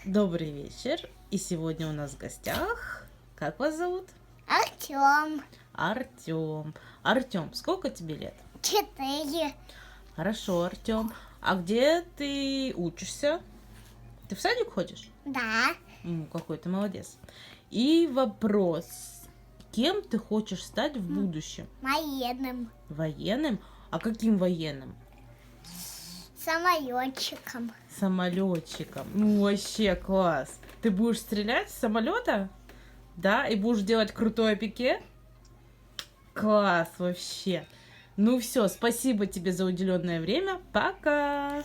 Добрый вечер. И сегодня у нас в гостях... Как вас зовут? Артем. Артем. Артем, сколько тебе лет? 4. Хорошо, Артем. А где ты учишься? Ты в садик ходишь? Да. Какой ты молодец. И вопрос. Кем ты хочешь стать в будущем? Военным. Военным? А каким военным? Самолетчиком. Самолетчиком. Ну, вообще класс. Ты будешь стрелять с самолета? Да? И будешь делать крутое пике? Класс вообще. Ну все, спасибо тебе за уделенное время. Пока.